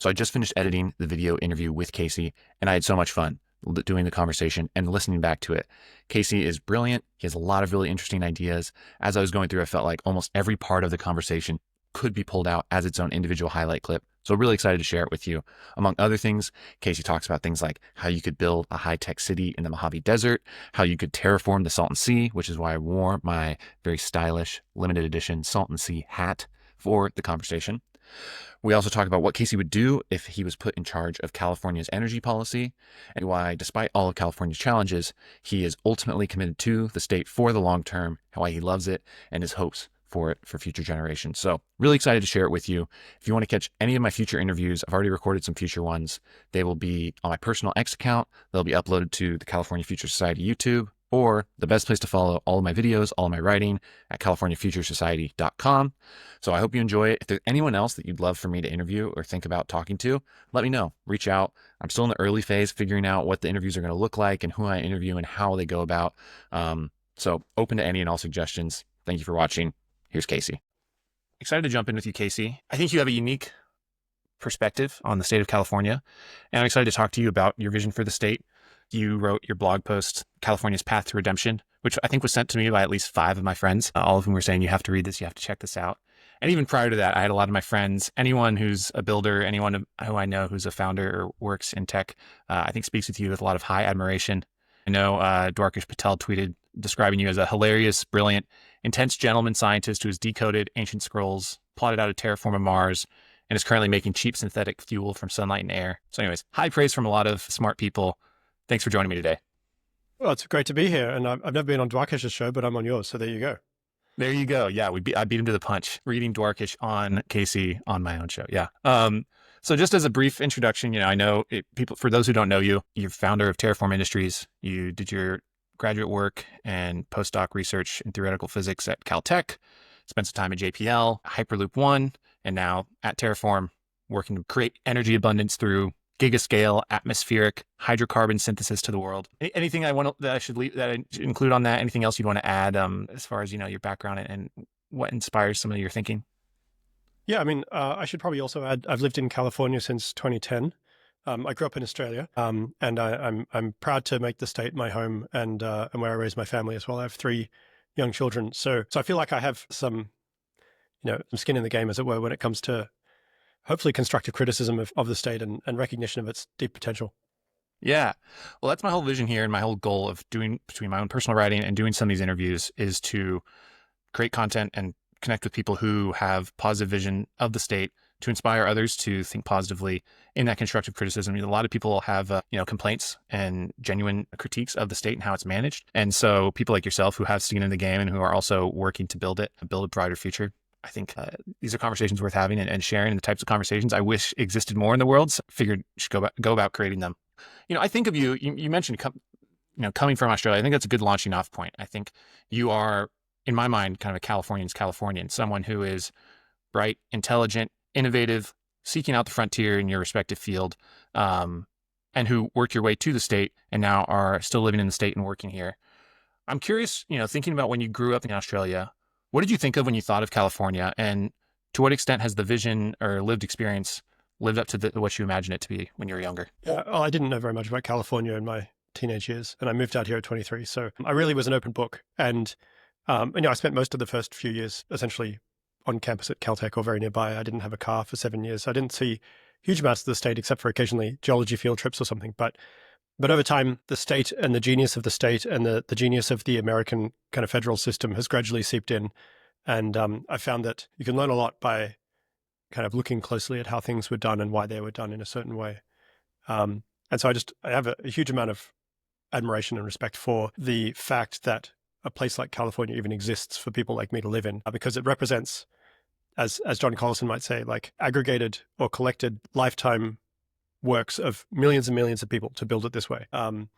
So I just finished editing the video interview with Casey, and I had so much fun doing the conversation and listening back to it. Casey is brilliant. He has a lot of really interesting ideas. As I was going through, I felt like almost every part of the conversation could be pulled out as its own individual highlight clip. So really excited to share it with you. Among other things, Casey talks about things like how you could build a high-tech city in the Mojave Desert, how you could terraform the Salton Sea, which is why I wore my very stylish limited edition Salton Sea hat for the conversation. We also talk about what Casey would do if he was put in charge of California's energy policy, and why, despite all of California's challenges, he is ultimately committed to the state for the long term, why he loves it, and his hopes for it for future generations. So really excited to share it with you. If you want to catch any of my future interviews, I've already recorded some future ones. They will be on my personal X account. They'll be uploaded to the California Future Society YouTube, or the best place to follow all of my videos, all of my writing at californiafuturesociety.com. So I hope you enjoy it. If there's anyone else that you'd love for me to interview or think about talking to, let me know. Reach out. I'm still in the early phase, figuring out what the interviews are going to look like and who I interview and how they go about. So open to any and all suggestions. Thank you for watching. Here's Casey. Excited to jump in with you, Casey. I think you have a unique perspective on the state of California, and I'm excited to talk to you about your vision for the state. You wrote your blog post, California's Path to Redemption, which I think was sent to me by at least 5 of my friends, all of whom were saying, you have to read this, you have to check this out. And even prior to that, I had a lot of my friends, anyone who's a builder, anyone who I know who's a founder or works in tech, I think speaks with you with a lot of high admiration. I know Dwarkesh Patel tweeted describing you as a hilarious, brilliant, intense gentleman scientist who has decoded ancient scrolls, plotted out a terraform of Mars, and is currently making cheap synthetic fuel from sunlight and air. So anyways, high praise from a lot of smart people. Thanks for joining me today. Well, it's great to be here. And I've never been on Dwarkesh's show, but I'm on yours. So there you go. There you go. Yeah, I beat him to the punch, reading Dwarkesh on Casey on my own show. Yeah. So just as a brief introduction, I know people, for those who don't know you, you're founder of Terraform Industries. You did your graduate work and postdoc research in theoretical physics at Caltech, spent some time at JPL, Hyperloop One, and now at Terraform, working to create energy abundance through gigascale atmospheric hydrocarbon synthesis to the world. Anything that I should include on that? Anything else you'd want to add as far as your background and what inspires some of your thinking? Yeah, I mean, I should probably also add, I've lived in California since 2010. I grew up in Australia, and I'm proud to make the state my home and where I raised my family as well. I have 3 young children, so I feel like I have some skin in the game, as it were, when it comes to hopefully constructive criticism of the state and recognition of its deep potential. Yeah. Well, that's my whole vision here, and my whole goal of doing between my own personal writing and doing some of these interviews is to create content and connect with people who have positive vision of the state, to inspire others to think positively in that constructive criticism. A lot of people have, complaints and genuine critiques of the state and how it's managed. And so people like yourself who have skin in the game and who are also working to build a brighter future, I think these are conversations worth having and sharing, and the types of conversations I wish existed more in the world. So I figured you should go about creating them. I think of you mentioned, coming from Australia. I think that's a good launching off point. I think you are, in my mind, kind of a Californian, someone who is bright, intelligent, innovative, seeking out the frontier in your respective field, and who worked your way to the state and now are still living in the state and working here. I'm curious, thinking about when you grew up in Australia, what did you think of when you thought of California, and to what extent has the vision or lived experience lived up to what you imagined it to be when you were younger? Yeah, well, I didn't know very much about California in my teenage years, and I moved out here at 23. So I really was an open book. And, I spent most of the first few years essentially on campus at Caltech or very nearby. I didn't have a car for 7 years. I didn't see huge amounts of the state except for occasionally geology field trips or something. But over time, the state and the genius of the state and the genius of the American kind of federal system has gradually seeped in. And I found that you can learn a lot by kind of looking closely at how things were done and why they were done in a certain way. And so I have a huge amount of admiration and respect for the fact that a place like California even exists for people like me to live in, because it represents, as John Collison might say, like aggregated or collected lifetime works of millions and millions of people to build it this way. And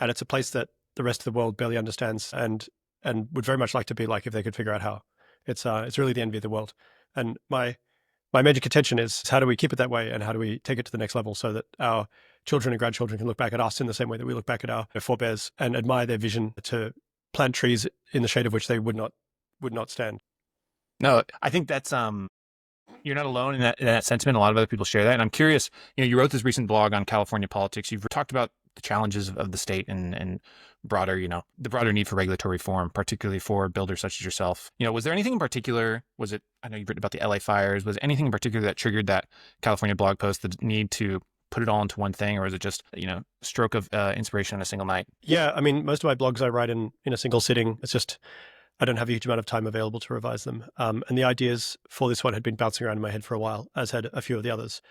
it's a place that the rest of the world barely understands and would very much like to be like if they could figure out how. It's really the envy of the world. And my major contention is, how do we keep it that way, and how do we take it to the next level so that our children and grandchildren can look back at us in the same way that we look back at our forebears and admire their vision to plant trees in the shade of which they would not stand. No, I think that's You're not alone in that sentiment. A lot of other people share that. And I'm curious, you wrote this recent blog on California politics. You've talked about the challenges of the state and broader, the broader need for regulatory reform, particularly for builders such as yourself. Was there anything in particular, I know you've written about the LA fires, was there anything in particular that triggered that California blog post, the need to put it all into one thing, or is it just, stroke of inspiration on a single night? Yeah, I mean, most of my blogs I write in a single sitting. It's just, I don't have a huge amount of time available to revise them. And the ideas for this one had been bouncing around in my head for a while, as had a few of the others.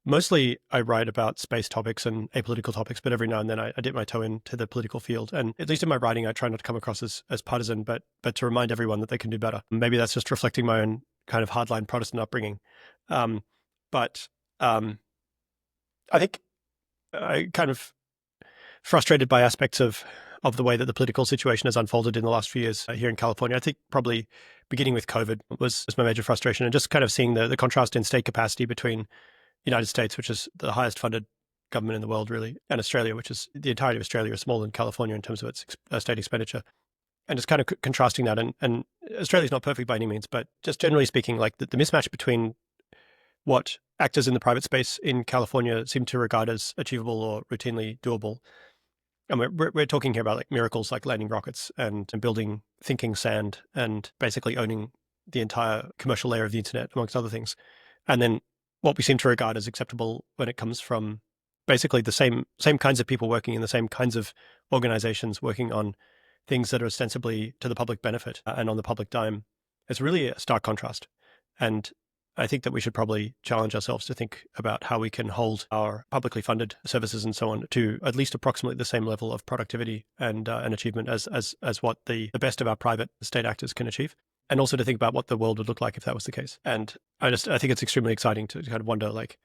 Mostly I write about space topics and apolitical topics, but every now and then I dip my toe into the political field. And at least in my writing, I try not to come across as partisan, but to remind everyone that they can do better. Maybe that's just reflecting my own kind of hardline Protestant upbringing. But I think I kind of frustrated by aspects of the way that the political situation has unfolded in the last few years here in California. I think probably beginning with COVID was my major frustration, and just kind of seeing the contrast in state capacity between the United States, which is the highest funded government in the world, really, and Australia, which is the entirety of Australia is smaller than California in terms of its state expenditure. And just kind of contrasting that. And Australia's not perfect by any means, but just generally speaking, like the mismatch between what actors in the private space in California seem to regard as achievable or routinely doable. And we're talking here about like miracles like landing rockets and building thinking sand and basically owning the entire commercial layer of the internet, amongst other things. And then what we seem to regard as acceptable when it comes from basically the same kinds of people working in the same kinds of organizations working on things that are ostensibly to the public benefit and on the public dime. It's really a stark contrast. And I think that we should probably challenge ourselves to think about how we can hold our publicly funded services and so on to at least approximately the same level of productivity and achievement as what the best of our private state actors can achieve. And also to think about what the world would look like if that was the case. And I think it's extremely exciting to kind of wonder, like,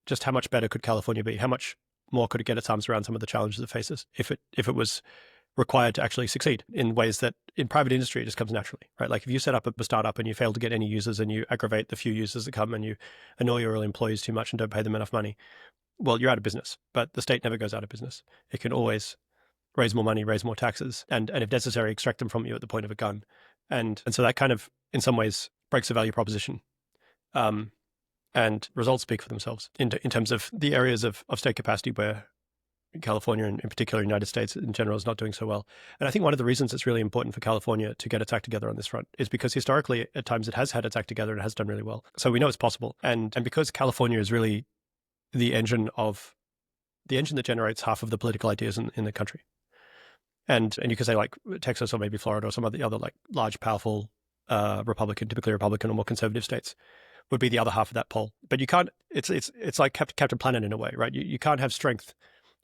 just how much better could California be? How much more could it get its arms around some of the challenges it faces if it was required to actually succeed in ways that in private industry it just comes naturally, right? Like if you set up a startup and you fail to get any users and you aggravate the few users that come and you annoy your early employees too much and don't pay them enough money, well, you're out of business. But the state never goes out of business. It can always raise more money, raise more taxes, and if necessary, extract them from you at the point of a gun. And so that kind of, in some ways, breaks the value proposition. And results speak for themselves in terms of the areas of state capacity where California, and in particular, the United States in general, is not doing so well. And I think one of the reasons it's really important for California to get its act together on this front is because historically, at times, it has had its act together and it has done really well. So we know it's possible. And because California is really the engine that generates half of the political ideas in the country. And you could say like Texas or maybe Florida or some of the other like large, powerful typically Republican or more conservative states would be the other half of that pole. But you can't, it's like Captain Planet in a way, right? You can't have strength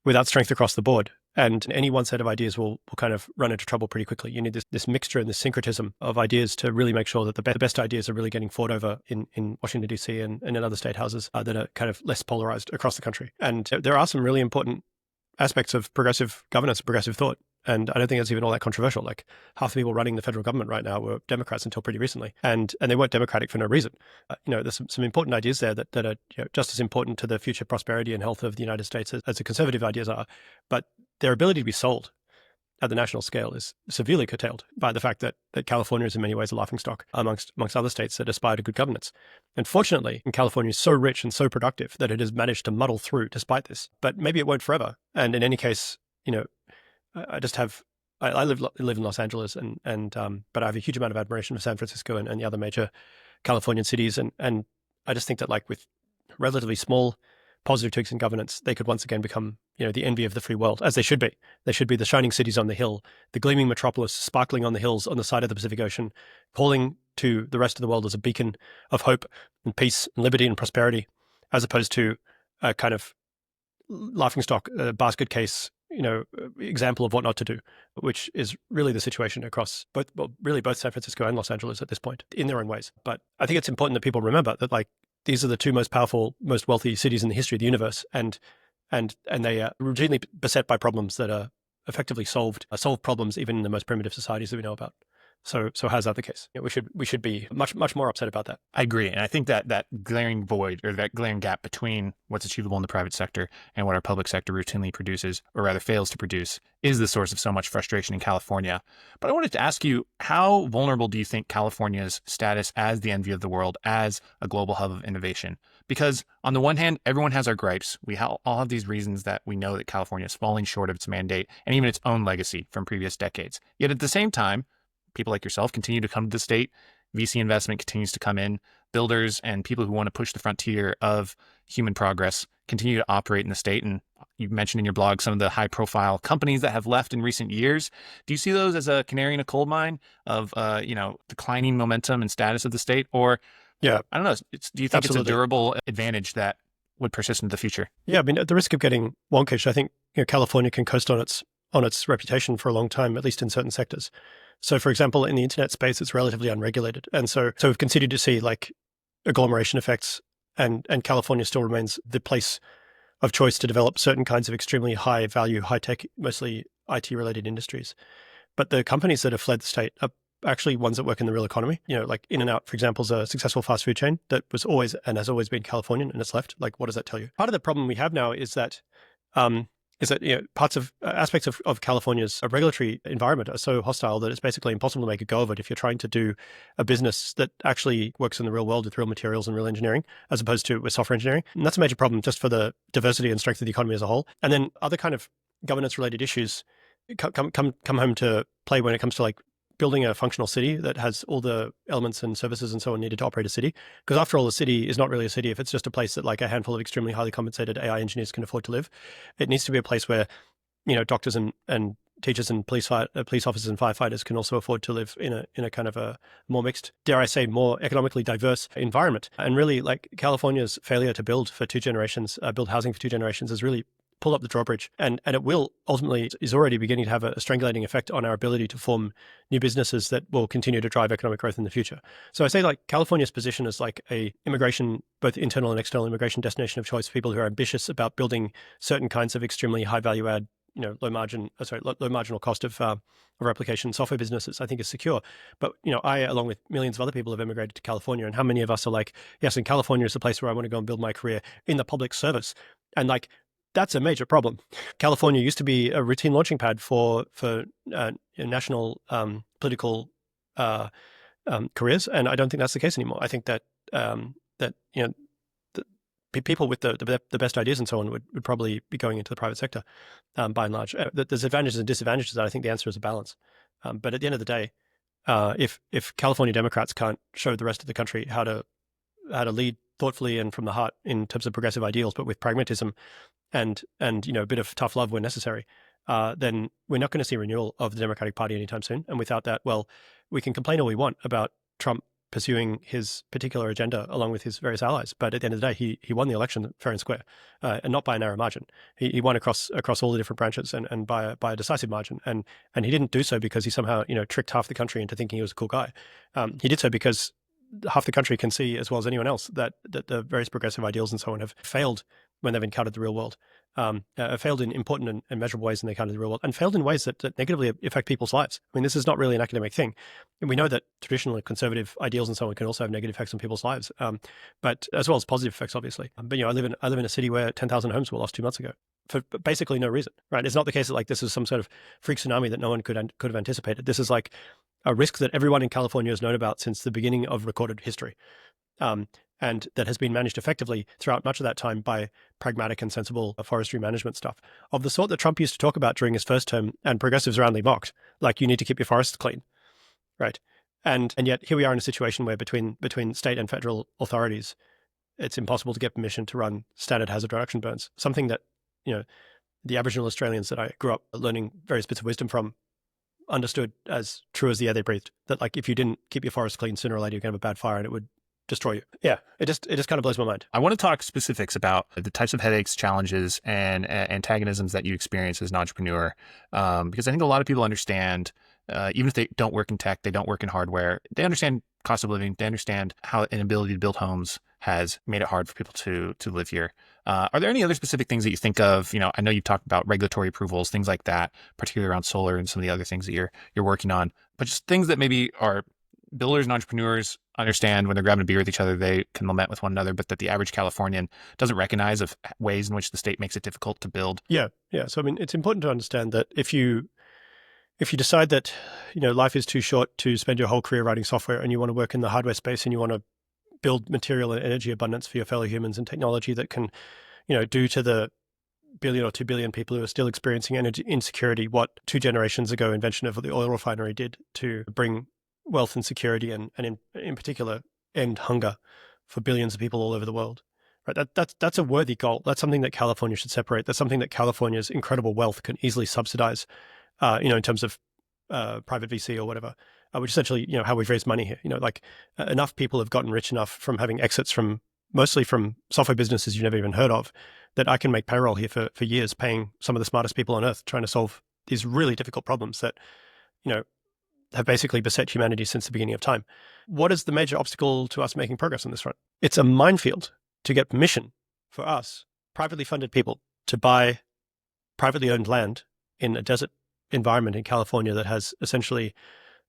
without strength across the board. And any one set of ideas will kind of run into trouble pretty quickly. You need this mixture and this syncretism of ideas to really make sure that the best ideas are really getting fought over in Washington, D.C. and in other state houses that are kind of less polarized across the country. And there are some really important aspects of progressive governance, progressive thought. And I don't think that's even all that controversial. Like half the people running the federal government right now were Democrats until pretty recently. And they weren't Democratic for no reason. There's some important ideas there that are just as important to the future prosperity and health of the United States as the conservative ideas are. But their ability to be sold at the national scale is severely curtailed by the fact that California is in many ways a laughingstock amongst other states that aspire to good governance. And fortunately, California is so rich and so productive that it has managed to muddle through despite this. But maybe it won't forever. And in any case, I just have, I live in Los Angeles but I have a huge amount of admiration for San Francisco and the other major Californian cities. And I just think that like with relatively small positive tweaks in governance, they could once again become, the envy of the free world, as they should be. They should be the shining cities on the hill, the gleaming metropolis sparkling on the hills on the side of the Pacific Ocean, calling to the rest of the world as a beacon of hope and peace and liberty and prosperity, as opposed to a kind of laughingstock, basket case, example of what not to do, which is really the situation across both San Francisco and Los Angeles at this point in their own ways. But I think it's important that people remember that like these are the two most powerful, most wealthy cities in the history of the universe, and they are routinely beset by problems that are effectively solve problems even in the most primitive societies that we know about. So how's that the case? We should be much more upset about that. I agree. And I think that glaring void or that glaring gap between what's achievable in the private sector and what our public sector routinely produces, or rather fails to produce, is the source of so much frustration in California. But I wanted to ask you, how vulnerable do you think California's status as the envy of the world, as a global hub of innovation? Because on the one hand, everyone has our gripes. We all have these reasons that we know that California is falling short of its mandate and even its own legacy from previous decades. Yet at the same time, people like yourself continue to come to the state. VC investment continues to come in. Builders and people who want to push the frontier of human progress continue to operate in the state. And you mentioned in your blog some of the high-profile companies that have left in recent years. Do you see those as a canary in a coal mine of, declining momentum and status of the state? Or, Yeah, I don't know, do you think absolutely. it's a durable advantage that would persist into the future? Yeah, I mean, at the risk of getting wonkish, I think California can coast on its reputation for a long time, at least in certain sectors. So, for example, in the internet space, it's relatively unregulated, and so we've continued to see like agglomeration effects, and California still remains the place of choice to develop certain kinds of extremely high value, high tech, mostly IT related industries. But the companies that have fled the state are actually ones that work in the real economy. Like In-N-Out, for example, is a successful fast food chain that was always and has always been Californian, and it's left. Like, what does that tell you? Part of the problem we have now is that parts of aspects of California's regulatory environment are so hostile that it's basically impossible to make a go of it if you're trying to do a business that actually works in the real world with real materials and real engineering, as opposed to with software engineering. And that's a major problem just for the diversity and strength of the economy as a whole. And then other kind of governance related issues come home to play when it comes to like building a functional city that has all the elements and services and so on needed to operate a city. Because after all, a city is not really a city if it's just a place that like a handful of extremely highly compensated AI engineers can afford to live. It needs to be a place where, doctors and teachers and police officers and firefighters can also afford to live in a kind of a more mixed, dare I say, more economically diverse environment. And really, like California's failure to build housing for 2 generations has really pull up the drawbridge, and it will ultimately is already beginning to have a strangulating effect on our ability to form new businesses that will continue to drive economic growth in the future. So I say like California's position as like a immigration, both internal and external immigration destination of choice for people who are ambitious about building certain kinds of extremely high value add, low marginal cost of replication software businesses, I think is secure. But, I, along with millions of other people, have immigrated to California, and how many of us are like, yes, and California is the place where I want to go and build my career in the public service. And like, that's a major problem. California used to be a routine launching pad for national political careers, and I don't think that's the case anymore. I think that people with the best ideas and so on would probably be going into the private sector, by and large. There's advantages and disadvantages, and I think the answer is a balance. But at the end of the day, if California Democrats can't show the rest of the country how to lead thoughtfully and from the heart in terms of progressive ideals, but with pragmatism and a bit of tough love when necessary, then we're not going to see renewal of the Democratic Party anytime soon. And without that, well, we can complain all we want about Trump pursuing his particular agenda along with his various allies, but at the end of the day, he won the election fair and square, and not by a narrow margin. He won across all the different branches and by a decisive margin. And he didn't do so because he somehow tricked half the country into thinking he was a cool guy. He did so because half the country can see as well as anyone else that the various progressive ideals and so on have failed when they've encountered the real world, failed in important and measurable ways when they encountered the real world, and failed in ways that negatively affect people's lives. I mean, this is not really an academic thing. And we know that traditional conservative ideals and so on can also have negative effects on people's lives, but as well as positive effects, obviously. But I live in a city where 10,000 homes were lost 2 months ago for basically no reason, right? It's not the case that like this is some sort of freak tsunami that no one could have anticipated. This is like a risk that everyone in California has known about since the beginning of recorded history. And that has been managed effectively throughout much of that time by pragmatic and sensible forestry management stuff of the sort that Trump used to talk about during his first term, and progressives roundly mocked, like you need to keep your forests clean, right? And yet here we are in a situation where between state and federal authorities, it's impossible to get permission to run standard hazard reduction burns, something that the Aboriginal Australians that I grew up learning various bits of wisdom from understood as true as the air they breathed, that like if you didn't keep your forest clean, sooner or later you're going to have a bad fire and it would destroy you. Yeah, it just kind of blows my mind. I want to talk specifics about the types of headaches, challenges, and antagonisms that you experience as an entrepreneur, because I think a lot of people understand, even if they don't work in tech, they don't work in hardware, they understand cost of living, they understand how an ability to build homes has made it hard for people to live here. Are there any other specific things that you think of? I know you've talked about regulatory approvals, things like that, particularly around solar and some of the other things that you're working on, but just things that maybe are builders and entrepreneurs understand when they're grabbing a beer with each other, they can lament with one another, but that the average Californian doesn't recognize of ways in which the state makes it difficult to build. Yeah. So, I mean, it's important to understand that if you decide that, life is too short to spend your whole career writing software and you want to work in the hardware space and you want to build material and energy abundance for your fellow humans and technology that can, do to the billion or 2 billion people who are still experiencing energy insecurity what 2 generations ago invention of the oil refinery did to bring wealth and security and in particular end hunger for billions of people all over the world. Right? That's a worthy goal. That's something that California should separate. That's something that California's incredible wealth can easily subsidize, in terms of private VC or whatever, which essentially, how we've raised money here. Enough people have gotten rich enough from having exits from mostly from software businesses you've never even heard of, that I can make payroll here for years, paying some of the smartest people on earth, trying to solve these really difficult problems that, have basically beset humanity since the beginning of time. What is the major obstacle to us making progress on this front? It's a minefield to get permission for us, privately funded people, to buy privately owned land in a desert environment in California that has essentially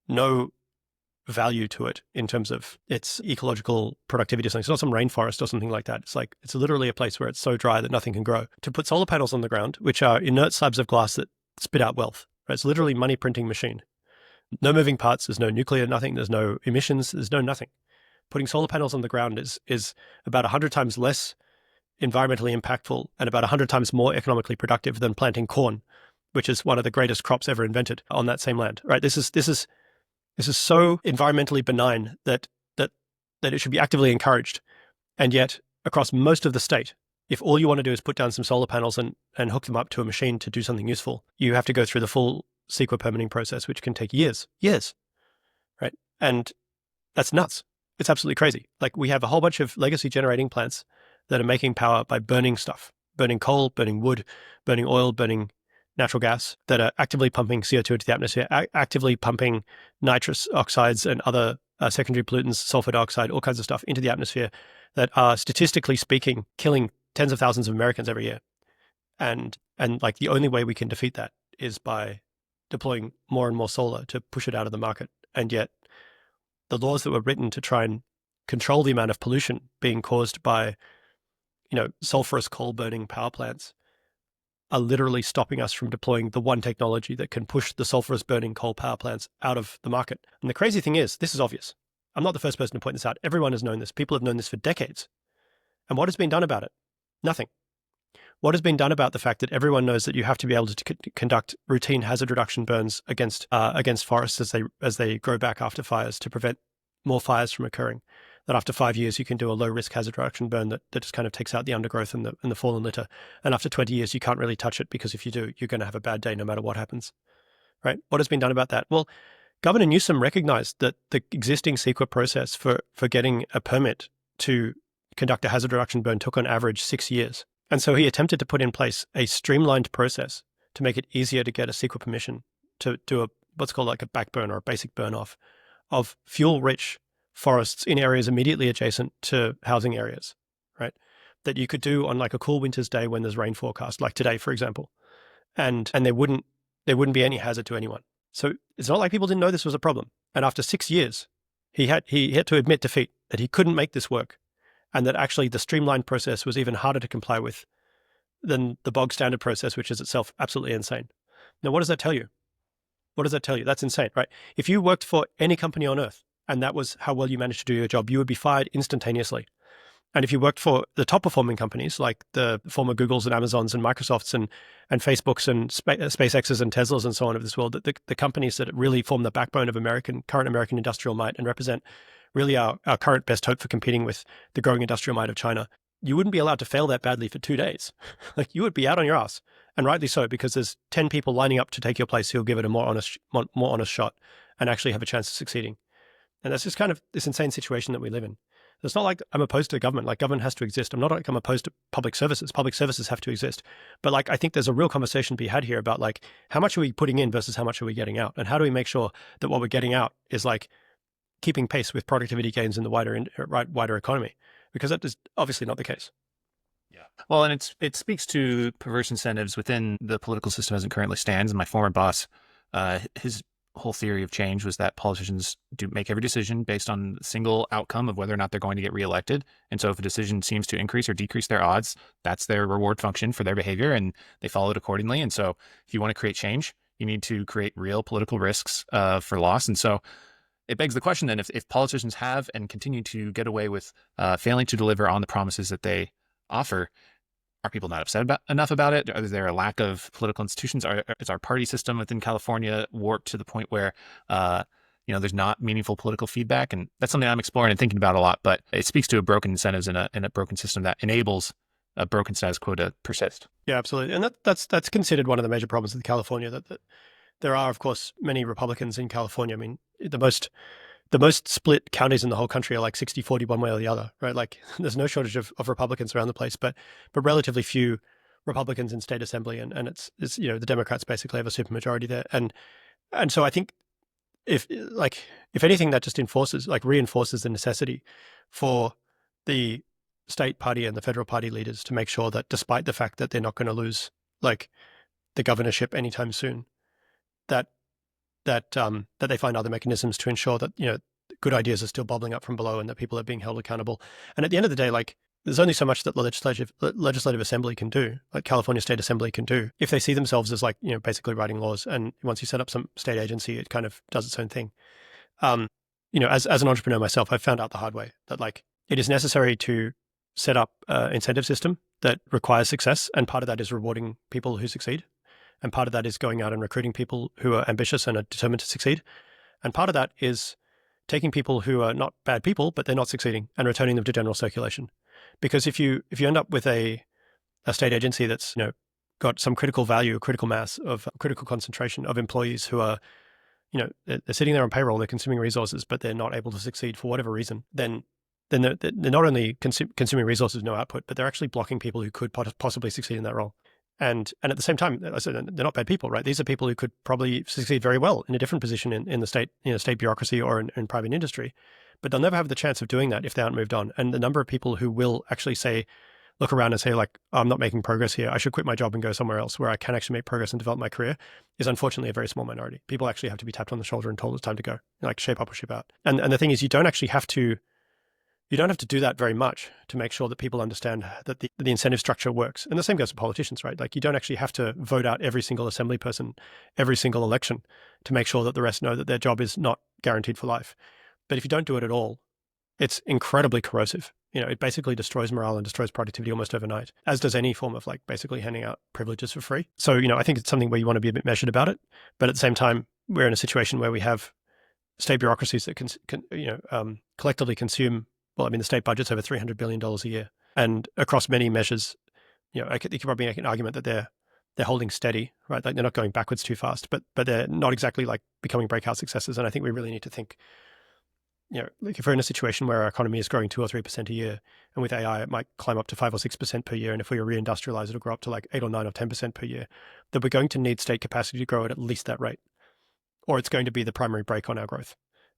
no value to it in terms of its ecological productivity or something. It's not some rainforest or something like that. It's literally a place where it's so dry that nothing can grow. To put solar panels on the ground, which are inert slabs of glass that spit out wealth. Right? It's literally money printing machine. No moving parts. There's no nuclear, nothing. There's no emissions. There's no nothing. Putting solar panels on the ground is about 100 times less environmentally impactful and about 100 times more economically productive than planting corn, which is one of the greatest crops ever invented on that same land. Right? This is so environmentally benign that it should be actively encouraged. And yet, across most of the state, if all you want to do is put down some solar panels and hook them up to a machine to do something useful, you have to go through the full CEQA permitting process, which can take years, right? And that's nuts. It's absolutely crazy. We have a whole bunch of legacy generating plants that are making power by burning stuff, burning coal, burning wood, burning oil, burning natural gas, that are actively pumping CO2 into the atmosphere, actively pumping nitrous oxides and other secondary pollutants, sulfur dioxide, all kinds of stuff into the atmosphere that are statistically speaking killing tens of thousands of Americans every year. And the only way we can defeat that is by deploying more and more solar to push it out of the market. And yet the laws that were written to try and control the amount of pollution being caused by, sulfurous coal burning power plants are literally stopping us from deploying the one technology that can push the sulfurous burning coal power plants out of the market. And the crazy thing is, this is obvious. I'm not the first person to point this out. Everyone has known this. People have known this for decades. And what has been done about it? Nothing. What has been done about the fact that everyone knows that you have to be able to conduct routine hazard reduction burns against forests as they grow back after fires to prevent more fires from occurring? That after 5 years, you can do a low risk hazard reduction burn that just kind of takes out the undergrowth and the fallen litter. And after 20 years, you can't really touch it because if you do, you're going to have a bad day no matter what happens, right? What has been done about that? Well, Governor Newsom recognized that the existing CEQA process for getting a permit to conduct a hazard reduction burn took on average 6 years. And so he attempted to put in place a streamlined process to make it easier to get a CEQA permission to do what's called like a back burn or a basic burn off of fuel-rich forests in areas immediately adjacent to housing areas, right? That you could do on like a cool winter's day when there's rain forecast, like today, for example. And there wouldn't be any hazard to anyone. So it's not like people didn't know this was a problem. And after 6 years, he had to admit defeat, that he couldn't make this work. And that actually the streamlined process was even harder to comply with than the bog standard process, which is itself absolutely insane. Now, what does that tell you? What does that tell you? That's insane, right? If you worked for any company on earth and that was how well you managed to do your job, you would be fired instantaneously. And if you worked for the top performing companies like the former Googles and Amazons and Microsofts and Facebooks and SpaceXs and Teslas and so on of this world, the companies that really form the backbone of current American industrial might and represent really our current best hope for competing with the growing industrial might of China, you wouldn't be allowed to fail that badly for 2 days. You would be out on your ass, and rightly so, because there's 10 people lining up to take your place who'll give it a more honest shot and actually have a chance of succeeding. And that's just kind of this insane situation that we live in. It's not like I'm opposed to government. Like, government has to exist. I'm not like I'm opposed to public services. Public services have to exist. But I think there's a real conversation to be had here about how much are we putting in versus how much are we getting out? And how do we make sure that what we're getting out is keeping pace with productivity gains in the wider economy, because that is obviously not the case. Yeah. Well, and it speaks to perverse incentives within the political system as it currently stands. And my former boss, his whole theory of change was that politicians do make every decision based on a single outcome of whether or not they're going to get reelected. And so if a decision seems to increase or decrease their odds, that's their reward function for their behavior, and they follow it accordingly. And so if you want to create change, you need to create real political risks for loss. And so it begs the question then, if politicians have and continue to get away with failing to deliver on the promises that they offer, are people not upset enough about it? Is there a lack of political institutions? Is our party system within California warped to the point where, there's not meaningful political feedback? And that's something I'm exploring and thinking about a lot, but it speaks to a broken incentives in a broken system that enables a broken status quo to persist. Yeah, absolutely. And that's considered one of the major problems in California, that there are, of course, many Republicans in California. I mean, the most split counties in the whole country are like 60-40 one way or the other, right? Like there's no shortage of Republicans around the place, but relatively few Republicans in state assembly. And it's the Democrats basically have a supermajority there. And so I think if anything, that just reinforces the necessity for the state party and the federal party leaders to make sure that, despite the fact that they're not going to lose like the governorship anytime soon, that they find other mechanisms to ensure that good ideas are still bubbling up from below and that people are being held accountable. And at the end of the day, like there's only so much that the legislative assembly can do, like California State Assembly can do, if they see themselves as basically writing laws. And once you set up some state agency, it kind of does its own thing. As an entrepreneur myself, I've found out the hard way that like it is necessary to set up an incentive system that requires success, and part of that is rewarding people who succeed. And part of that is going out and recruiting people who are ambitious and are determined to succeed. And part of that is taking people who are not bad people, but they're not succeeding, and returning them to general circulation. Because if you end up with a state agency that's got some critical value, critical mass of critical concentration of employees who are they're sitting there on payroll, they're consuming resources, but they're not able to succeed for whatever reason, then they're not only consuming resources, no output, but they're actually blocking people who could possibly succeed in that role. And at the same time, I said they're not bad people, right? These are people who could probably succeed very well in a different position in the state, state bureaucracy or in private industry, but they'll never have the chance of doing that if they aren't moved on. And the number of people who will actually look around and say like, I'm not making progress here, I should quit my job and go somewhere else where I can actually make progress and develop my career, is unfortunately a very small minority. People actually have to be tapped on the shoulder and told it's time to go, like shape up or shape out. And the thing is, you don't have to do that very much to make sure that people understand that the incentive structure works. And the same goes for politicians, right? Like you don't actually have to vote out every single assembly person, every single election to make sure that the rest know that their job is not guaranteed for life. But if you don't do it at all, it's incredibly corrosive. It basically destroys morale and destroys productivity almost overnight, as does any form of like basically handing out privileges for free. So, I think it's something where you want to be a bit measured about it. But at the same time, we're in a situation where we have state bureaucracies that can collectively consume, the state budget's over $300 billion a year. And across many measures, you could probably make an argument that they're holding steady, right? Like they're not going backwards too fast, but they're not exactly like becoming breakout successes. And I think we really need to think, like if we're in a situation where our economy is growing 2 or 3% a year, and with AI, it might climb up to 5 or 6% per year. And if we reindustrialize, it'll grow up to like 8 or 9 or 10% per year, that we're going to need state capacity to grow at least that rate, or it's going to be the primary brake on our growth.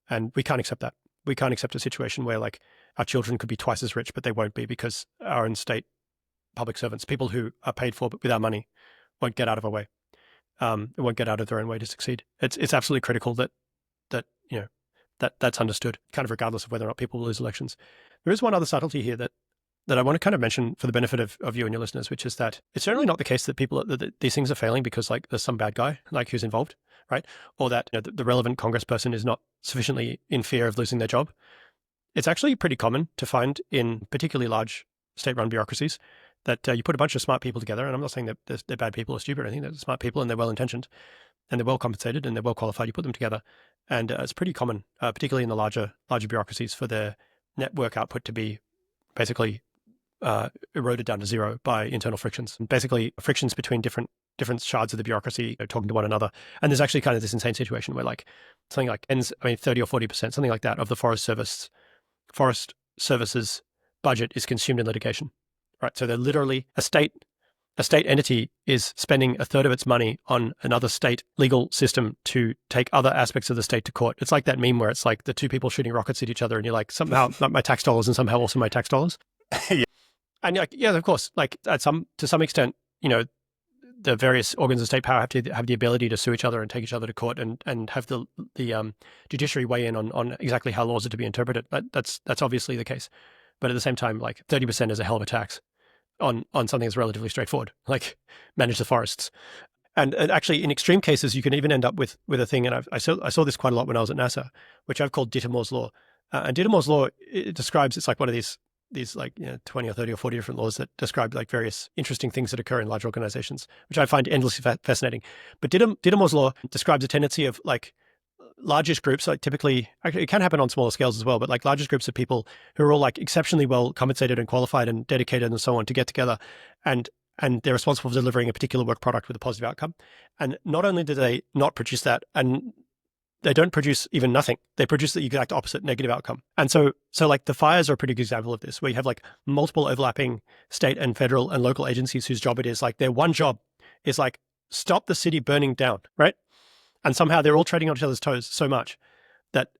And we can't accept that. We can't accept a situation where like our children could be twice as rich, but they won't be because our in state public servants, people who are paid for with our money, won't get out of our way. It won't get out of their own way to succeed. It's absolutely critical that's understood, kind of regardless of whether or not people will lose elections. There is one other subtlety here that I want to kind of mention for the benefit of you and your listeners, which is that it's generally not the case that these things are failing because like there's some bad guy like who's involved, right? Or that the relevant congressperson is not sufficiently in fear of losing their job. It's actually pretty common to find in particularly large state-run bureaucracies that you put a bunch of smart people together, and I'm not saying that they're bad people or stupid or anything, they're smart people and they're well-intentioned and they're well compensated and they're well qualified. You put them together, and it's pretty common, particularly in the larger bureaucracies, for their network output to be basically eroded down to zero by internal frictions, and basically frictions between different shards of the bureaucracy talking to one another. And there's actually kind of this insane situation where like something like 30 or 40%, something like that, of the Forest Service's budget is consumed in litigation, right? So they're literally a state entity is spending a third of its money on another state legal system to take other aspects of the state to court. It's like that meme where it's like the two people shooting rockets at each other and you're like, somehow not my tax dollars and somehow also my tax dollars. Yeah. And yeah, of course, like to some extent, the various organs of state power have to have the ability to sue each other and take each other to court and have the judiciary weigh in on exactly how laws are to be interpreted. That's obviously the case. But at the same time, like 30% is a hell of a tax on something that's relatively straightforward, like manage the forests. And actually, in extreme cases, you can even end up with a thing. And I saw this quite a lot when I was at NASA, which I've called Dittermore's law. And Dittermore's law, it describes, it's like one of these 20 or 30 or 40 different laws that describe like various interesting things that occur in large organizations, which I find endlessly fascinating. But Dittermore's law describes a tendency of like largest groups, like typically, actually it can happen on smaller scales as well, but like largest groups of people who are all like exceptionally well compensated and qualified and dedicated and so on to get together and they're responsible for delivering a particular work product with a positive outcome. And not only do they not produce that, and they don't produce even nothing, they produce the exact opposite negative outcome. And so like the fires are a pretty good example of this, where you have like multiple overlapping state and federal and local agencies whose job it is, like their one job is like stop the city burning down, right? And somehow they're all treading on each other's toes so much that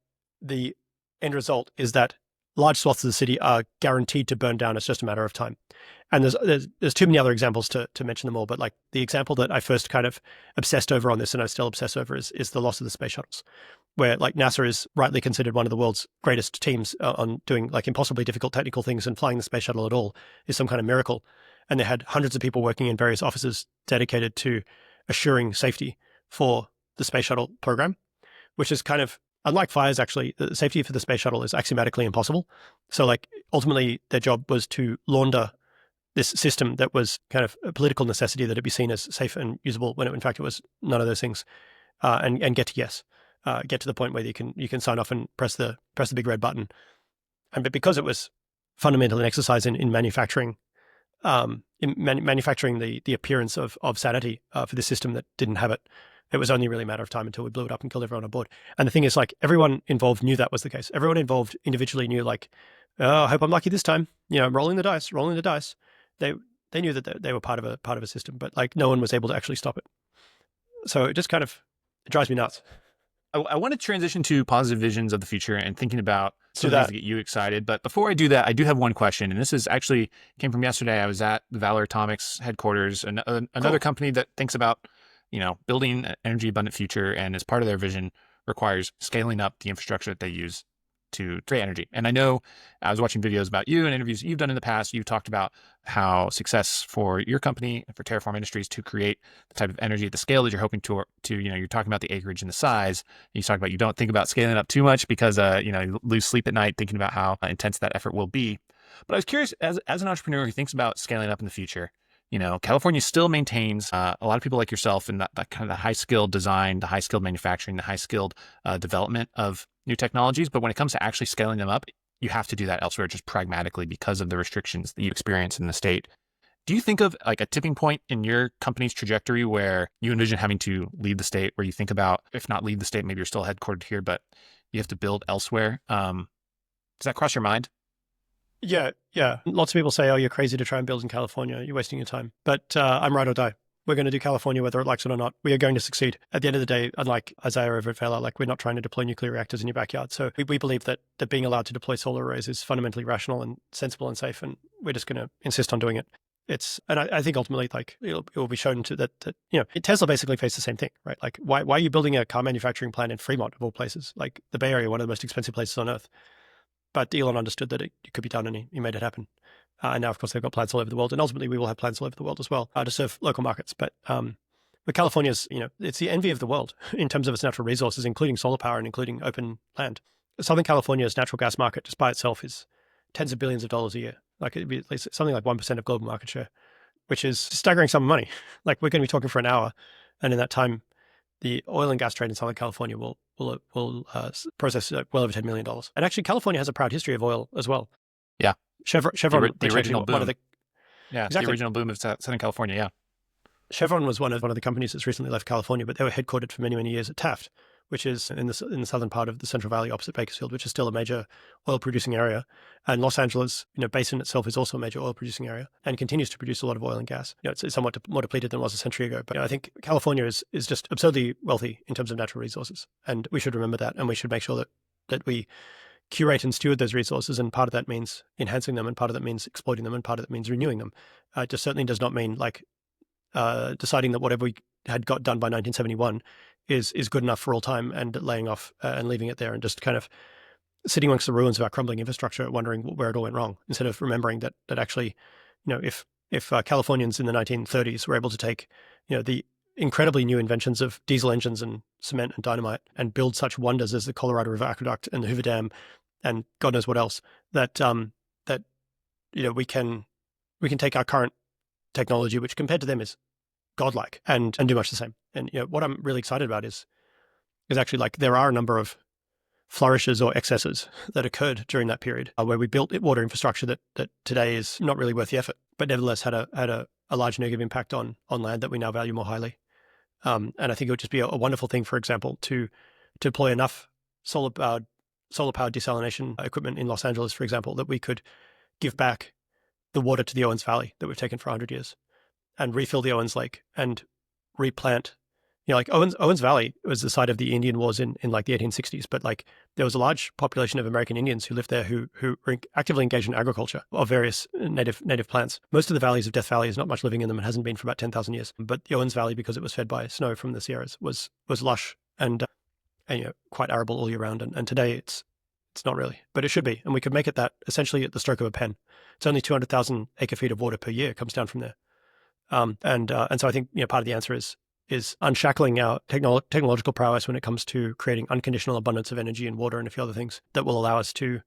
the end result is that large swaths of the city are guaranteed to burn down. It's just a matter of time. And there's too many other examples to mention them all. But like the example that I first kind of obsessed over on this, and I still obsess over, is the loss of the space shuttles, where like NASA is rightly considered one of the world's greatest teams on doing like impossibly difficult technical things, and flying the space shuttle at all is some kind of miracle. And they had hundreds of people working in various offices dedicated to assuring safety for the space shuttle program, which is kind of, unlike fires, actually, the safety for the space shuttle is axiomatically impossible. So like ultimately their job was to launder this system that was kind of a political necessity that it be seen as safe and usable when in fact it was none of those things, and get to yes, get to the point where you can sign off and press the big red button. But because it was fundamentally an exercise in manufacturing, manufacturing the appearance of sanity for the system that didn't have it, it was only really a matter of time until we blew it up and killed everyone on board. And the thing is, like, everyone involved knew that was the case. Everyone involved individually knew, like, oh, I hope I'm lucky this time. I'm rolling the dice. They knew that they were part of a system, but like no one was able to actually stop it. So it just kind of, it drives me nuts. I want to transition to positive visions of the future and thinking about some things to get you excited. But before I do that, I do have one question. And this is actually came from yesterday. I was at the Valor Atomics headquarters, another company that thinks about, building an energy abundant future. And as part of their vision requires scaling up the infrastructure that they use to create energy. And I know I was watching videos about you and interviews you've done in the past. You've talked about how success for your company and for Terraform Industries to create the type of energy at the scale that you're hoping to, you're talking about the acreage and the size. You talk about you don't think about scaling up too much because, you lose sleep at night thinking about how intense that effort will be. But I was curious, as an entrepreneur who thinks about scaling up in the future, California still maintains a lot of people like yourself in that kind of the high-skilled design, the high-skilled manufacturing, the high-skilled development of new technologies. But when it comes to actually scaling them up, you have to do that elsewhere just pragmatically because of the restrictions that you experience in the state. Do you think of like a tipping point in your company's trajectory where you envision having to leave the state, where you think about, if not leave the state, maybe you're still headquartered here, but you have to build elsewhere? Does that cross your mind? Yeah. Lots of people say, oh, you're crazy to try and build in California. You're wasting your time. But I'm right or die. We're going to do California whether it likes it or not. We are going to succeed. At the end of the day, unlike Isaiah over at Vela, like we're not trying to deploy nuclear reactors in your backyard. So we believe that being allowed to deploy solar arrays is fundamentally rational and sensible and safe. And we're just going to insist on doing it. And I think ultimately, like it will be shown to that Tesla basically faced the same thing, right? Like why are you building a car manufacturing plant in Fremont of all places? Like the Bay Area, one of the most expensive places on earth. But Elon understood that it could be done, and he made it happen. And now, of course, they've got plants all over the world, and ultimately we will have plants all over the world as well to serve local markets. But California's, it's the envy of the world in terms of its natural resources, including solar power and including open land. Southern California's natural gas market, just by itself, is tens of billions of dollars a year. Like it'd be at least something like 1% of global market share, which is a staggering sum of money. Like we're going to be talking for an hour, and in that time, the oil and gas trade in Southern California will process well over $10 million. And actually, California has a proud history of oil as well. Yeah. Chevron, the original boom. Exactly. The original boom of Southern California, yeah. Chevron was one of the companies that's recently left California, but they were headquartered for many, many years at Taft, which is in the southern part of the Central Valley opposite Bakersfield, which is still a major oil-producing area. And Los Angeles, basin itself is also a major oil-producing area and continues to produce a lot of oil and gas. It's somewhat more depleted than it was a century ago. But I think California is just absurdly wealthy in terms of natural resources. And we should remember that, and we should make sure that we curate and steward those resources. And part of that means enhancing them, and part of that means exploiting them, and part of that means renewing them. It just certainly does not mean like deciding that whatever we had got done by 1971 is good enough for all time, and laying off and leaving it there and just kind of sitting amongst the ruins of our crumbling infrastructure, wondering where it all went wrong, instead of remembering that actually, if Californians in the 1930s were able to take, the incredibly new inventions of diesel engines and cement and dynamite and build such wonders as the Colorado River Aqueduct and the Hoover Dam and God knows what else, that we can take our current technology, which compared to them is godlike, and do much the same. And what I'm really excited about is actually, like, there are a number of flourishes or excesses that occurred during that period where we built water infrastructure that today is not really worth the effort, but nevertheless had a large negative impact on land that we now value more highly. And I think it would just be a wonderful thing, for example, to deploy enough solar powered desalination equipment in Los Angeles, for example, that we could give back the water to the Owens Valley that we've taken for 100 years, and refill the Owens Lake and replant. Like Owens Valley was the site of the Indian Wars in like the 1860s, but like there was a large population of American Indians who lived there who were actively engaged in agriculture of various native plants. Most of the valleys of Death Valley is not much living in them and hasn't been for about 10,000 years. But the Owens Valley, because it was fed by snow from the Sierras, was lush and quite arable all year round. And today it's not really, but it should be. And we could make it that essentially at the stroke of a pen. It's only 200,000 acre feet of water per year comes down from there. And so I think part of the answer is unshackling our technological prowess when it comes to creating unconditional abundance of energy and water and a few other things that will allow us to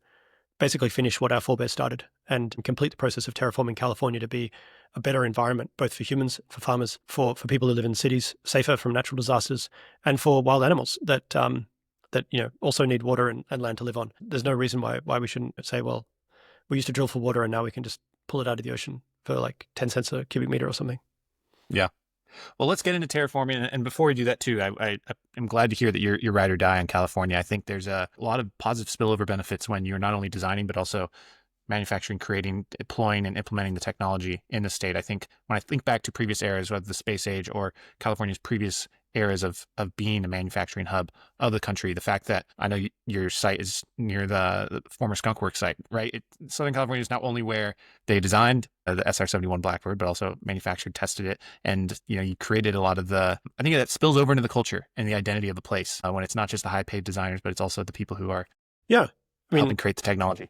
basically finish what our forebears started and complete the process of terraforming California to be a better environment, both for humans, for farmers, for people who live in cities, safer from natural disasters, and for wild animals that also need water and land to live on. There's no reason why we shouldn't say, well, we used to drill for water and now we can just pull it out of the ocean for like 10 cents a cubic meter or something. Yeah. Well, let's get into terraforming. And before we do that too, I am glad to hear that you're ride or die in California. I think there's a lot of positive spillover benefits when you're not only designing, but also manufacturing, creating, deploying, and implementing the technology in the state. I think when I think back to previous eras, whether the space age or California's previous eras of being a manufacturing hub of the country, the fact that I know your site is near the former Skunk Works site, right? Southern California is not only where they designed the SR-71 Blackbird, but also manufactured, tested it, and you created a lot of I think that spills over into the culture and the identity of the place when it's not just the high-paid designers, but it's also the people who are helping create the technology.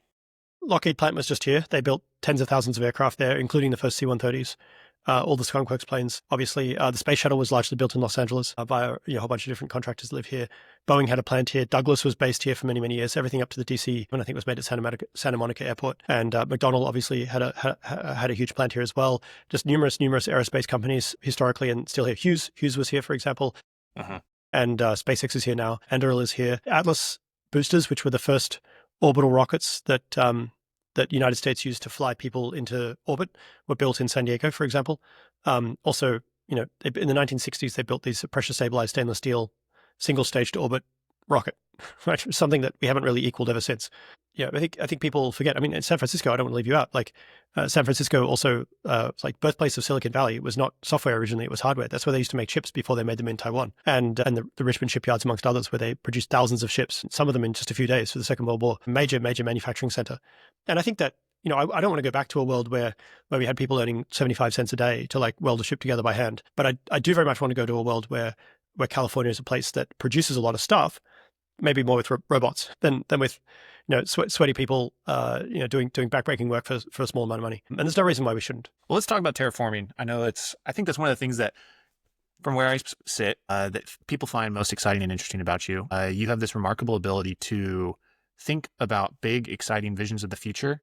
Lockheed plant was just here. They built tens of thousands of aircraft there, including the first C-130s. All the Skunk Works planes. Obviously, the space shuttle was largely built in Los Angeles by a whole bunch of different contractors that live here. Boeing had a plant here. Douglas was based here for many, many years. Everything up to the DC, when I think it was made at Santa Monica Airport. And McDonnell obviously had a huge plant here as well. Just numerous aerospace companies historically and still here. Hughes was here, for example. Uh-huh. And SpaceX is here now. Anduril is here. Atlas boosters, which were the first orbital rockets that United States used to fly people into orbit, were built in San Diego, for example. Also, in the 1960s, they built these pressure stabilized stainless steel single-staged orbit rocket, right? Something that we haven't really equaled ever since. Yeah, I think people forget. I mean, in San Francisco, I don't want to leave you out. Like San Francisco also, it's like birthplace of Silicon Valley. It was not software originally; it was hardware. That's where they used to make chips before they made them in Taiwan, and the Richmond shipyards, amongst others, where they produced thousands of ships, some of them in just a few days for the Second World War. Major manufacturing center, and I think that I don't want to go back to a world where we had people earning 75 cents a day to like weld a ship together by hand, but I do very much want to go to a world where California is a place that produces a lot of stuff, maybe more with robots than with sweaty people doing backbreaking work for a small amount of money. And there's no reason why we shouldn't. Well, let's talk about terraforming. I think that's one of the things that, from where I sit, that people find most exciting and interesting about you. You have this remarkable ability to think about big, exciting visions of the future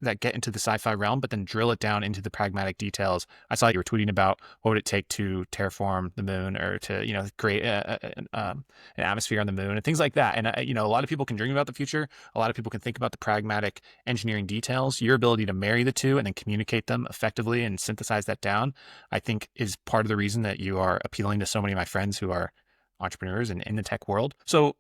that get into the sci-fi realm, but then drill it down into the pragmatic details. I saw you were tweeting about what would it take to terraform the moon, or to create an atmosphere on the moon and things like that. And a lot of people can dream about the future. A lot of people can think about the pragmatic engineering details. Your ability to marry the two and then communicate them effectively and synthesize that down, I think, is part of the reason that you are appealing to so many of my friends who are entrepreneurs and in the tech world. So